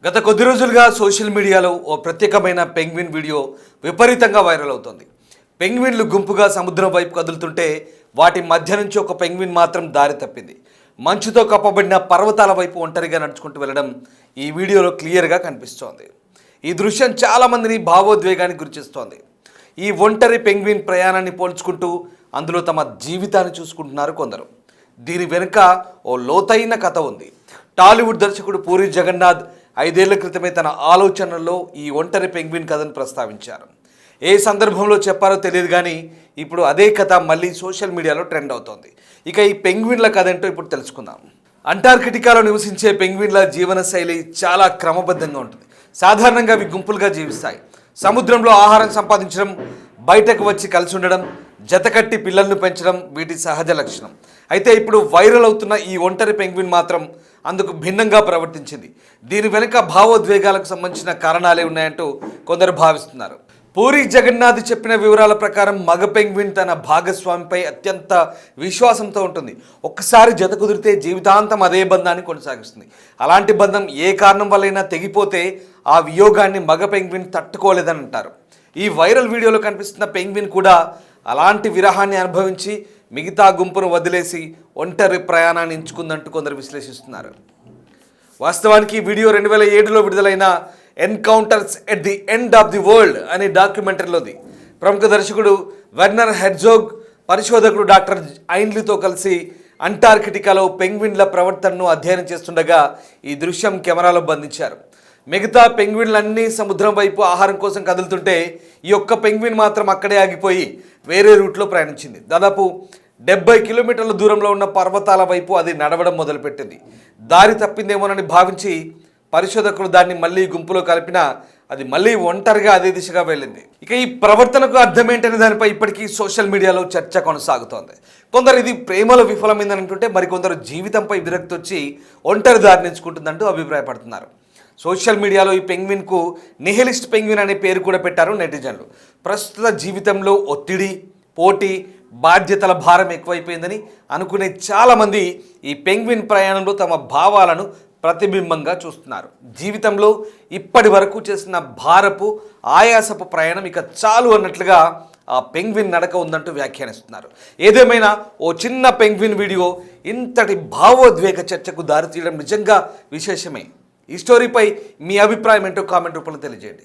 గత కొద్ది రోజులుగా సోషల్ మీడియాలో ఓ ప్రత్యేకమైన పెంగ్విన్ వీడియో విపరీతంగా వైరల్ అవుతోంది. పెంగ్విన్లు గుంపుగా సముద్రం వైపు కదులుతుంటే వాటి మధ్య నుంచి ఒక పెంగ్విన్ మాత్రం దారి తప్పింది. మంచుతో కప్పబడిన పర్వతాల వైపు ఒంటరిగా నడుచుకుంటూ వెళ్ళడం ఈ వీడియోలో క్లియర్గా కనిపిస్తోంది. ఈ దృశ్యం చాలామందిని భావోద్వేగానికి గురిచేస్తోంది. ఈ ఒంటరి పెంగ్విన్ ప్రయాణాన్ని పోల్చుకుంటూ అందులో తమ జీవితాన్ని చూసుకుంటున్నారు కొందరు. దీని వెనుక ఓ లోతైన కథ ఉంది. టాలీవుడ్ దర్శకుడు పూరి జగన్నాథ్ 5 ఏళ్ల క్రితమే తన ఆలోచనల్లో ఈ ఒంటరి పెంగ్విన్ కథను ప్రస్తావించారు. ఏ సందర్భంలో చెప్పారో తెలియదు కానీ ఇప్పుడు అదే కథ మళ్ళీ సోషల్ మీడియాలో ట్రెండ్ అవుతోంది. ఇక ఈ పెంగ్విన్ల కథ ఏంటో ఇప్పుడు తెలుసుకుందాం. అంటార్కిటికాలో నివసించే పెంగ్విన్ల జీవన శైలి చాలా క్రమబద్ధంగా ఉంటుంది. సాధారణంగా అవి గుంపులుగా జీవిస్తాయి. సముద్రంలో ఆహారం సంపాదించడం, బయటకు వచ్చి కలిసి ఉండడం, జతకట్టి పిల్లలను పెంచడం వీటి సహజ లక్షణం. అయితే ఇప్పుడు వైరల్ అవుతున్న ఈ ఒంటరి పెంగ్విన్ మాత్రం అందుకు భిన్నంగా ప్రవర్తించింది. దీని వెనుక భావోద్వేగాలకు సంబంధించిన కారణాలే ఉన్నాయంటూ కొందరు భావిస్తున్నారు. పూరి జగన్నాథ్ చెప్పిన వివరాల ప్రకారం మగ పెంగ్విన్ తన భాగస్వామిపై అత్యంత విశ్వాసంతో ఉంటుంది. ఒక్కసారి జత కుదిరితే జీవితాంతం అదే బంధాన్ని కొనసాగిస్తుంది. అలాంటి బంధం ఏ కారణం వల్లైనా తెగిపోతే ఆ వియోగాన్ని మగ పెంగ్విన్ తట్టుకోలేదని అంటారు. ఈ వైరల్ వీడియోలో కనిపిస్తున్న పెంగ్విన్ కూడా అలాంటి విరహాన్ని అనుభవించి మిగతా గుంపును వదిలేసి ఒంటరి ప్రయాణాన్ని ఎంచుకుందంటూ కొందరు విశ్లేషిస్తున్నారు. వాస్తవానికి ఈ వీడియో 2007లో విడుదలైన encounters at the end of the world అనే డాక్యుమెంటరీలోది. ప్రముఖ దర్శకుడు వెర్నర్ హెర్జోగ్, పరిశోధకుడు డాక్టర్ ఐన్లీతో కలిసి అంటార్కిటికాలో పెంగ్విన్ల ప్రవర్తనను అధ్యయనం చేస్తుండగా ఈ దృశ్యం కెమెరాలో బంధించారు. మిగతా పెంగ్విన్లన్నీ సముద్రం వైపు ఆహారం కోసం కదులుతుంటే ఈ ఒక్క పెంగ్విన్ మాత్రం అక్కడే ఆగిపోయి వేరే రూట్లో ప్రయాణించింది. దాదాపు 70 కిలోమీటర్ల దూరంలో ఉన్న పర్వతాల వైపు అది నడవడం మొదలుపెట్టింది. దారి తప్పిందేమోనని భావించి పరిశోధకులు దాన్ని మళ్ళీ గుంపులో కలిపినా అది మళ్ళీ ఒంటరిగా అదే దిశగా వెళ్ళింది. ఇక ఈ ప్రవర్తనకు అర్థమేంటనే దానిపై ఇప్పటికీ సోషల్ మీడియాలో చర్చ కొనసాగుతోంది. కొందరు ఇది ప్రేమలో విఫలమైందని అంటుంటే మరికొందరు జీవితంపై విరక్తి వచ్చి ఒంటరి దారిని ఎంచుకుంటుందంటూ అభిప్రాయపడుతున్నారు. సోషల్ మీడియాలో ఈ పెంగ్విన్కు నిహిలిస్ట్ పెంగ్విన్ అనే పేరు కూడా పెట్టారు నెటిజన్లు. ప్రస్తుత జీవితంలో ఒత్తిడి, పోటీ, బాధ్యతల భారం ఎక్కువైపోయిందని అనుకునే చాలామంది ఈ పెంగ్విన్ ప్రయాణంలో తమ భావాలను ప్రతిబింబంగా చూస్తున్నారు. జీవితంలో ఇప్పటి వరకు చేసిన భారపు, ఆయాసపు ప్రయాణం ఇక చాలు అన్నట్లుగా ఆ పెంగ్విన్ నడక ఉందంటూ వ్యాఖ్యానిస్తున్నారు. ఏదేమైనా ఓ చిన్న పెంగ్విన్ వీడియో ఇంతటి భావోద్వేగ చర్చకు దారితీయడం నిజంగా విశేషమే. ఈ స్టోరీపై మీ అభిప్రాయం ఏంటో కామెంట్ రూపంలో తెలియజేయండి.